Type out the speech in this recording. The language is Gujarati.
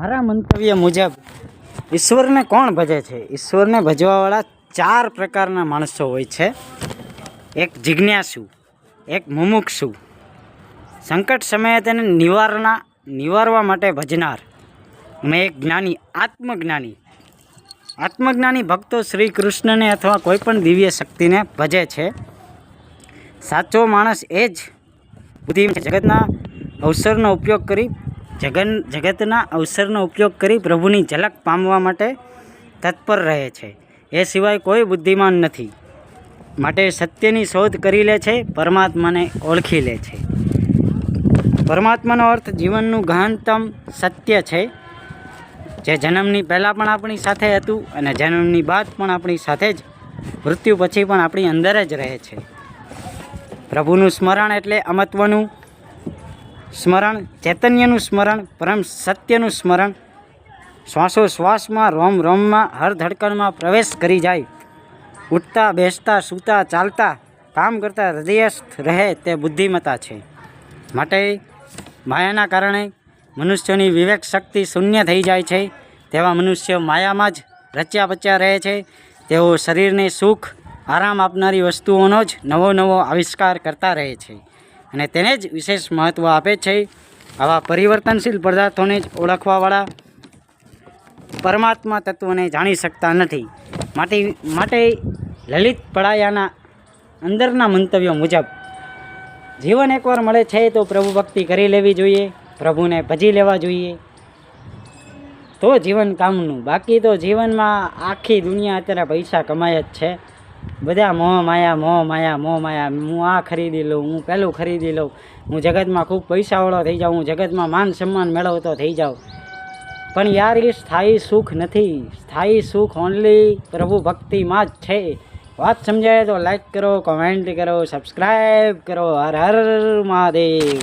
મારા મંતવ્ય મુજબ ઈશ્વરને કોણ ભજે છે? ઈશ્વરને ભજવાવાળા 4 પ્રકારના માણસો હોય છે. એક જિજ્ઞાસુ, એક મુમુક્ષુ, સંકટ સમયે તેને નિવારવા માટે ભજનાર, અને એક જ્ઞાની, આત્મજ્ઞાની. આત્મજ્ઞાની ભક્તો શ્રી કૃષ્ણને અથવા કોઈ પણ દિવ્ય શક્તિને ભજે છે. સાચો માણસ એ જ બુદ્ધિ જગતના અવસરનો ઉપયોગ કરી પ્રભુની ઝલક પામવા માટે તત્પર રહે છે. એ સિવાય કોઈ બુદ્ધિમાન નથી. માટે સત્યની શોધ કરી લે છે, પરમાત્માને ઓળખી લે છે. પરમાત્માનો અર્થ જીવનનું ગહનતમ સત્ય છે, જે જન્મની પહેલાં પણ આપણી સાથે હતું અને જન્મની બાદ પણ આપણી સાથે જ, મૃત્યુ પછી પણ આપણી અંદર જ રહે છે. પ્રભુનું સ્મરણ એટલે અમત્વનું સ્મરણ, ચૈતન્યનું સ્મરણ, પરમ સત્યનું સ્મરણ. શ્વાસોશ્વાસમાં, રોમ રોમમાં, હર ધડકણમાં પ્રવેશ કરી જાય. ઉઠતા, બેસતા, સૂતા, ચાલતા, કામ કરતા હૃદયસ્થ રહે તે બુદ્ધિમત્તા છે. માટે માયાના કારણે મનુષ્યોની વિવેક શક્તિ શૂન્ય થઈ જાય છે. તેવા મનુષ્યો માયામાં જ રચ્યા પચ્યા રહે છે. તેઓ શરીરને સુખ, આરામ આપનારી વસ્તુઓનો જ નવો આવિષ્કાર કરતા રહે છે અને તેને જ વિશેષ મહત્ત્વ આપે છે. આવા પરિવર્તનશીલ પદાર્થોને જ ઓળખવાવાળા પરમાત્મા તત્વને જાણી શકતા નથી. માટે લલિત પડાયાના અંદરના મંતવ્યો મુજબ જીવન એકવાર મળે છે તો પ્રભુ ભક્તિ કરી લેવી જોઈએ, પ્રભુને ભજી લેવા જોઈએ, તો જીવન કામનું. બાકી તો જીવનમાં આખી દુનિયા અત્યારે પૈસા કમાય જ છે. બધા મોહ માયા. હું આ ખરીદી લઉં, હું પેલું ખરીદી લઉં, હું જગતમાં ખૂબ પૈસાવાળો થઈ જાઉં, હું જગતમાં માન સન્માન મેળવતો થઈ જાઉં. પણ યાર, એ સ્થાયી સુખ નથી. સ્થાયી સુખ ઓનલી પ્રભુ ભક્તિમાં જ છે. વાત સમજાય તો લાઈક કરો, કોમેન્ટ કરો, સબસ્ક્રાઈબ કરો. હર હર મહાદેવ.